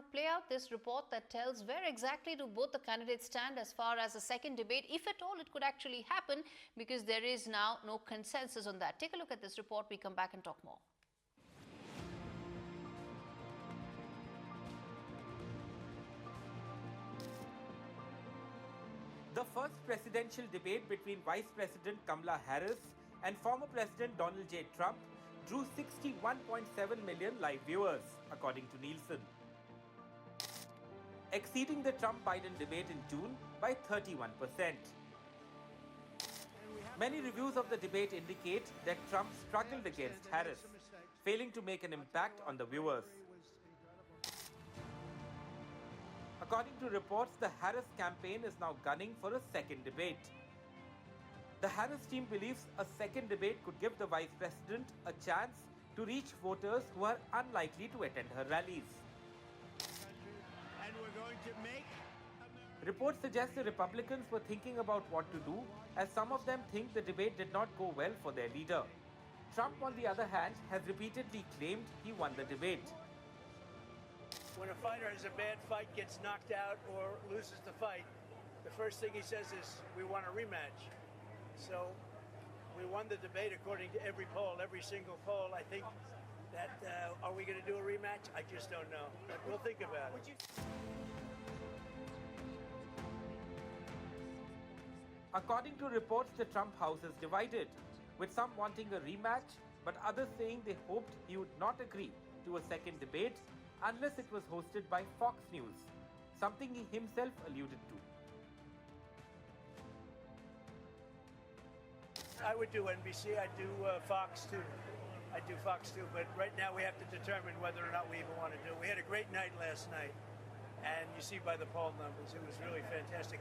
not play out? This report that tells where exactly do both the candidates stand as far as a second debate, if at all it could actually happen, because there is now no consensus on that. Take a look at this report. We come back and talk more. The first presidential debate between Vice President Kamala Harris and former President Donald J. Trump drew 61.7 million live viewers, according to Nielsen, exceeding the Trump-Biden debate in June by 31%. Many reviews of the debate indicate that Trump struggled against Harris, failing to make an impact on the viewers. According to reports, the Harris campaign is now gunning for a second debate. The Harris team believes a second debate could give the vice president a chance to reach voters who are unlikely to attend her rallies. And we're going to make Reports suggest the Republicans were thinking about what to do, as some of them think the debate did not go well for their leader. Trump, on the other hand, has repeatedly claimed he won the debate. When a fighter has a bad fight, gets knocked out or loses the fight, the first thing he says is, we want a rematch. So we won the debate according to every poll, every single poll. I think that, are we going to do a rematch? I just don't know, but we'll think about it. According to reports, the Trump house is divided, with some wanting a rematch, but others saying they hoped he would not agree to a second debate unless it was hosted by Fox News, something he himself alluded to. I would do NBC, I'd do Fox too. I'd do Fox too, but right now we have to determine whether or not we even want to do it. We had a great night last night, and you see by the poll numbers, it was really fantastic.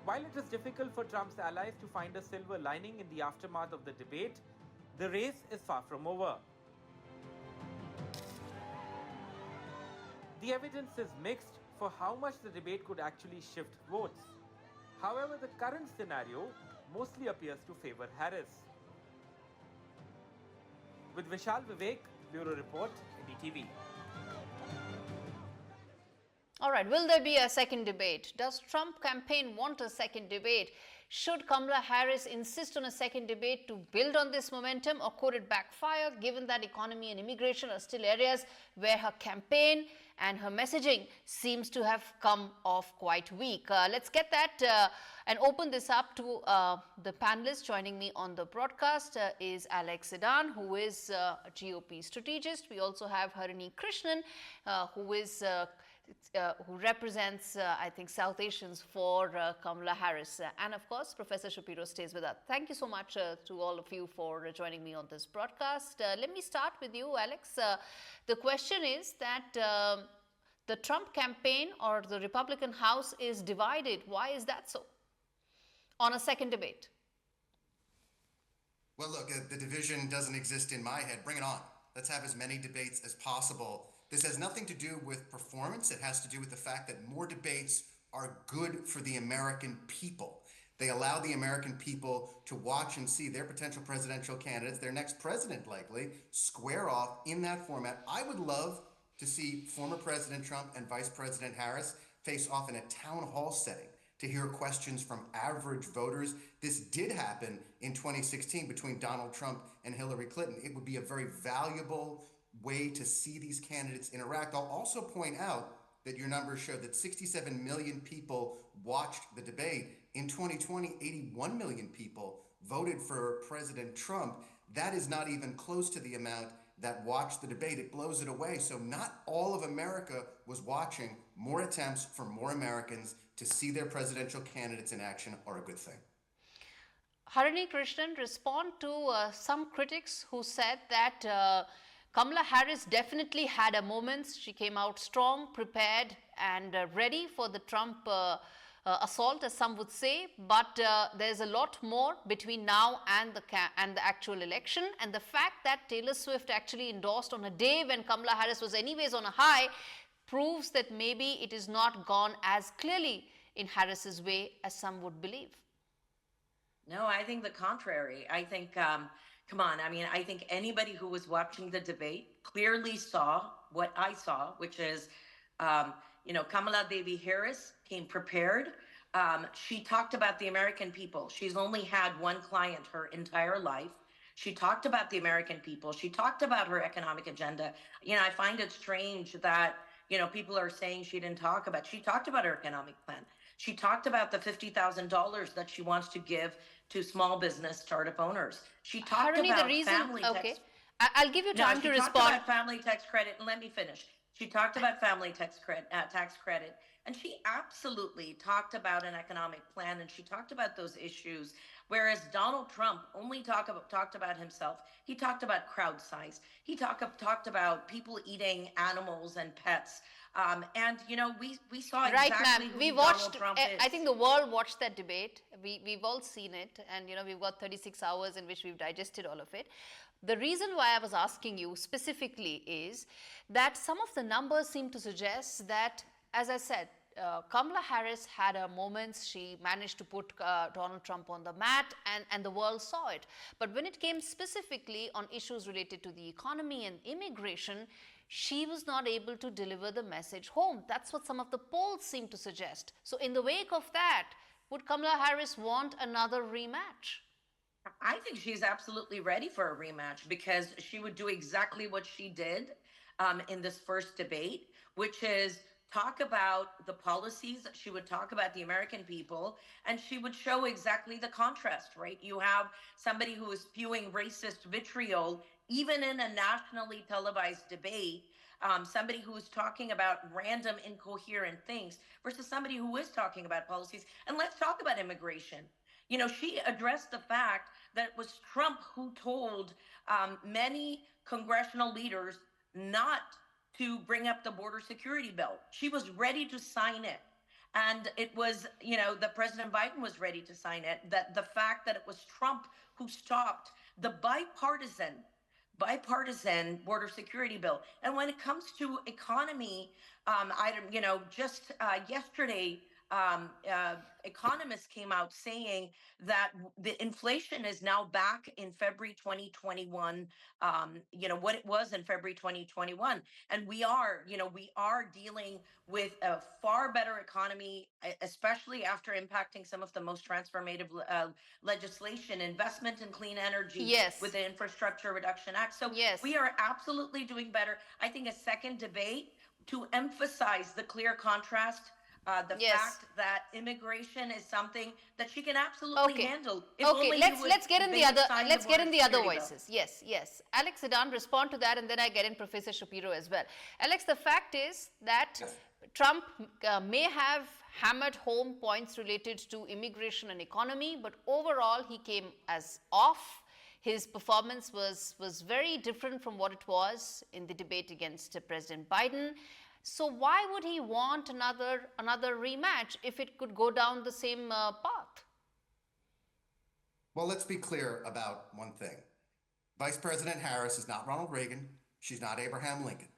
While it is difficult for Trump's allies to find a silver lining in the aftermath of the debate, the race is far from over. The evidence is mixed for how much the debate could actually shift votes. However, the current scenario mostly appears to favor Harris. With Vishal Vivek, Bureau Report, NDTV. All right, will there be a second debate? Does Trump campaign want a second debate? Should Kamala Harris insist on a second debate to build on this momentum, or could it backfire, given that economy and immigration are still areas where her campaign and her messaging seems to have come off quite weak? Let's get that and open this up to the panelists. Joining me on the broadcast is Alex Sedan, who is a GOP strategist. We also have Harini Krishnan, who represents, I think, South Asians for Kamala Harris. And of course, Professor Shapiro stays with us. Thank you so much to all of you for joining me on this broadcast. Let me start with you, Alex. The question is that the Trump campaign or the Republican House is divided. Why is that so? On a second debate. Well, look, the division doesn't exist in my head. Bring it on. Let's have as many debates as possible. This has nothing to do with performance. It has to do with the fact that more debates are good for the American people. They allow the American people to watch and see their potential presidential candidates, their next president likely, square off in that format. I would love to see former President Trump and Vice President Harris face off in a town hall setting to hear questions from average voters. This did happen in 2016 between Donald Trump and Hillary Clinton. It would be a very valuable way to see these candidates interact. I'll also point out that your numbers show that 67 million people watched the debate. In 2020, 81 million people voted for President Trump. That is not even close to the amount that watched the debate. It blows it away. So not all of America was watching. More attempts for more Americans to see their presidential candidates in action are a good thing. Harini Krishnan, respond to some critics who said that Kamala Harris definitely had her moments. She came out strong, prepared and ready for the Trump assault, as some would say. But there's a lot more between now and the actual election. And the fact that Taylor Swift actually endorsed on a day when Kamala Harris was anyways on a high proves that maybe it is not gone as clearly in Harris's way as some would believe. No, I think the contrary. I think, come on, I mean, I think anybody who was watching the debate clearly saw what I saw, which is, Kamala Devi Harris came prepared. She talked about the American people. She's only had one client her entire life. She talked about the American people. She talked about her economic agenda. I find it strange that, people are saying she didn't talk about. She talked about her economic plan. She talked about the $50,000 that she wants to give to small business startup owners. She talked Harini, the about reason, family okay, tax. I'll give you No, time to she talked respond. about family tax credit, and let me finish. She talked about family tax credit, and she absolutely talked about an economic plan, and she talked about those issues. Whereas Donald Trump only talked about himself. He talked about crowd size. He talked about people eating animals and pets. And we saw Right, ma'am. exactly We who Donald watched, Trump I is. think the world watched that debate. We've all seen it, and we've got 36 hours in which we've digested all of it. The reason why I was asking you specifically is that some of the numbers seem to suggest that, as I said, Kamala Harris had her moments. She managed to put Donald Trump on the mat, and the world saw it. But when it came specifically on issues related to the economy and immigration, she was not able to deliver the message home. That's what some of the polls seem to suggest. So, in the wake of that, would Kamala Harris want another rematch? I think she's absolutely ready for a rematch because she would do exactly what she did in this first debate, which is talk about the policies. She would talk about the American people, and she would show exactly the contrast, right? You have somebody who is spewing racist vitriol, even in a nationally televised debate. Somebody who is talking about random, incoherent things versus somebody who is talking about policies. And let's talk about immigration. She addressed the fact that it was Trump who told many congressional leaders not to bring up the border security bill. She was ready to sign it. And it was, that President Biden was ready to sign it. That the fact that it was Trump who stopped the bipartisan border security bill. And when it comes to economy, just yesterday, economists came out saying that the inflation is now back in February 2021, what it was in February 2021. And we are dealing with a far better economy, especially after impacting some of the most transformative legislation, investment in clean energy with Yes, the Infrastructure Reduction Act. So yes, we are absolutely doing better. I think a second debate to emphasize the clear contrast, the yes. fact that immigration is something that she can absolutely Okay. handle. If Okay, only let's get in the they would other sign the let's get border in the other security bill. voices. Yes, yes. Alex Sedan, respond to that, and then I get in Professor Shapiro as well. Alex, the fact is that Yes. Trump may have hammered home points related to immigration and economy, but overall he came as off. His performance was very different from what it was in the debate against President Biden. So why would he want another rematch if it could go down the same path? Well, let's be clear about one thing. Vice President Harris is not Ronald Reagan. She's not Abraham Lincoln.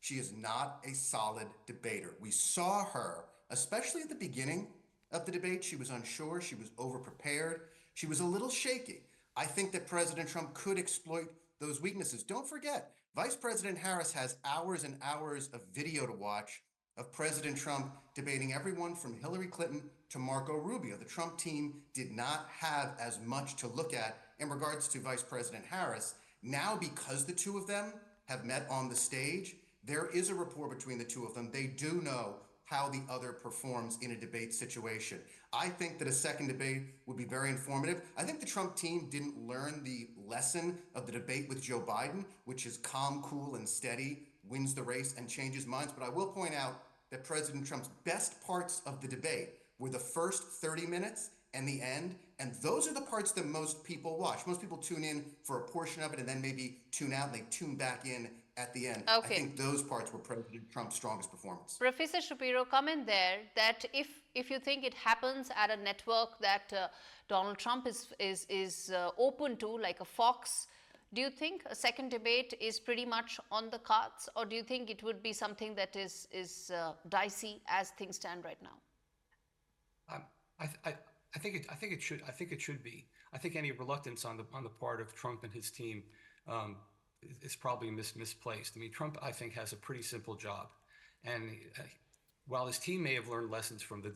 She is not a solid debater. We saw her, especially at the beginning of the debate. She was unsure. She was overprepared. She was a little shaky. I think that President Trump could exploit those weaknesses. Don't forget, Vice President Harris has hours and hours of video to watch of President Trump debating everyone from Hillary Clinton to Marco Rubio. The Trump team did not have as much to look at in regards to Vice President Harris. Now, because the two of them have met on the stage, there is a rapport between the two of them. They do know how the other performs in a debate situation. I think that a second debate would be very informative. I think the Trump team didn't learn the lesson of the debate with Joe Biden, which is calm, cool, and steady, wins the race and changes minds. But I will point out that President Trump's best parts of the debate were the first 30 minutes and the end. And those are the parts that most people watch. Most people tune in for a portion of it and then maybe tune out and they tune back in at the end. I Okay. think those parts were President Trump's strongest performance. Professor Shapiro, comment there that if you think it happens at a network that Donald Trump is open to, like a Fox, do you think a second debate is pretty much on the cards, or do you think it would be something that is dicey as things stand right now? I think it should be. I think any reluctance on the part of Trump and his team is probably misplaced. I mean, Trump, I think, has a pretty simple job, and while his team may have learned lessons from the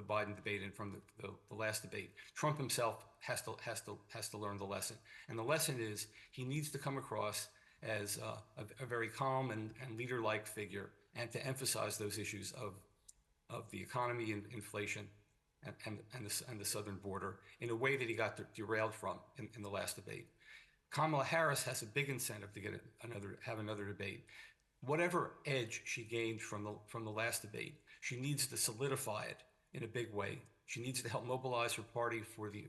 Biden debate and from the last debate, Trump himself has to learn the lesson. And the lesson is he needs to come across as a very calm and leader-like figure, and to emphasize those issues of the economy and inflation and the southern border in a way that he got derailed from in the last debate. Kamala Harris has a big incentive to have another debate. Whatever edge she gained from the last debate, she needs to solidify it in a big way. She needs to help mobilize her party for the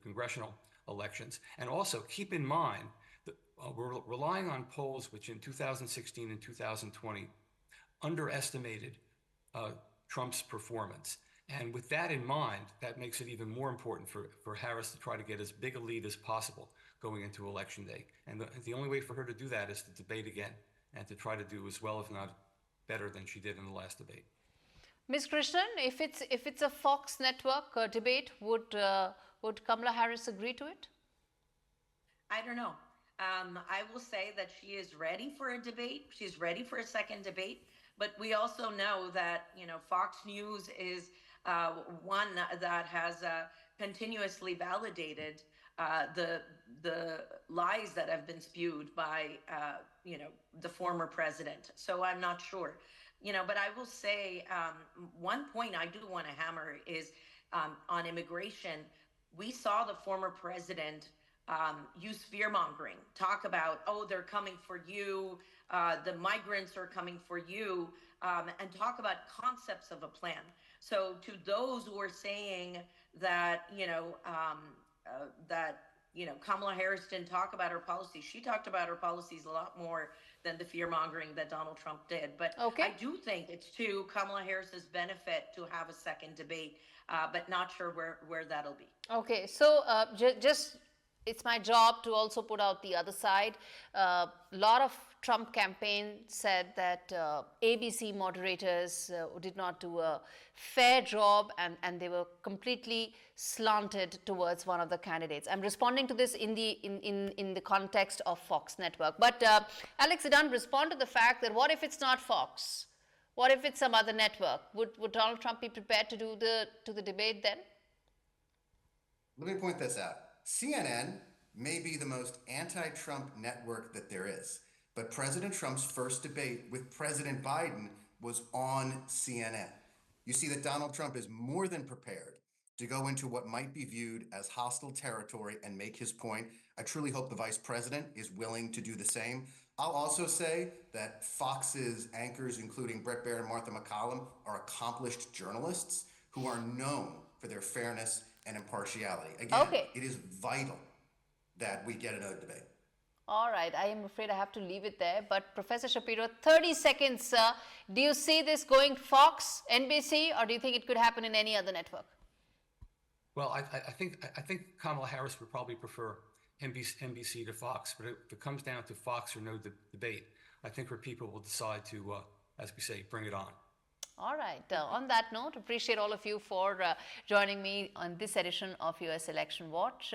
congressional elections, and also keep in mind that we're relying on polls which in 2016 and 2020 underestimated Trump's performance. And with that in mind, that makes it even more important for Harris to try to get as big a lead as possible going into Election Day. And the only way for her to do that is to debate again and to try to do as well, if not better, than she did in the last debate. Ms. Krishnan, if it's a Fox network debate, would Kamala Harris agree to it? I don't know. I will say that she is ready for a debate. She's ready for a second debate. But we also know that, Fox News is one that has continuously validated the lies that have been spewed by, the former president. So I'm not sure. But I will say one point I do want to hammer is on immigration. We saw the former president use fear-mongering, talk about, oh, they're coming for you, the migrants are coming for you, and talk about concepts of a plan. So to those who are saying that, Kamala Harris didn't talk about her policies, she talked about her policies a lot more than the fear-mongering that Donald Trump did. But okay. I do think it's to Kamala Harris's benefit to have a second debate, but not sure where that'll be. Okay, so just it's my job to also put out the other side. A lot of Trump campaign said that ABC moderators did not do a fair job, and they were completely slanted towards one of the candidates. I'm responding to this in the context of Fox Network. But Alex Zidane, respond to the fact that what if it's not Fox? What if it's some other network? Would Donald Trump be prepared to do the debate then? Let me point this out. CNN may be the most anti-Trump network that there is, but President Trump's first debate with President Biden was on CNN. You see that Donald Trump is more than prepared to go into what might be viewed as hostile territory and make his point. I truly hope the vice president is willing to do the same. I'll also say that Fox's anchors, including Bret Baier and Martha McCallum, are accomplished journalists who are known for their fairness and impartiality. Again, okay. It is vital that we get another debate. All right, I am afraid I have to leave it there. But Professor Shapiro, 30 seconds, sir. Do you see this going Fox, NBC, or do you think it could happen in any other network? Well, I think Kamala Harris would probably prefer NBC to Fox, but if it comes down to Fox or no debate, I think her people will decide to, as we say, bring it on. All right. On that note, appreciate all of you for joining me on this edition of US Election Watch.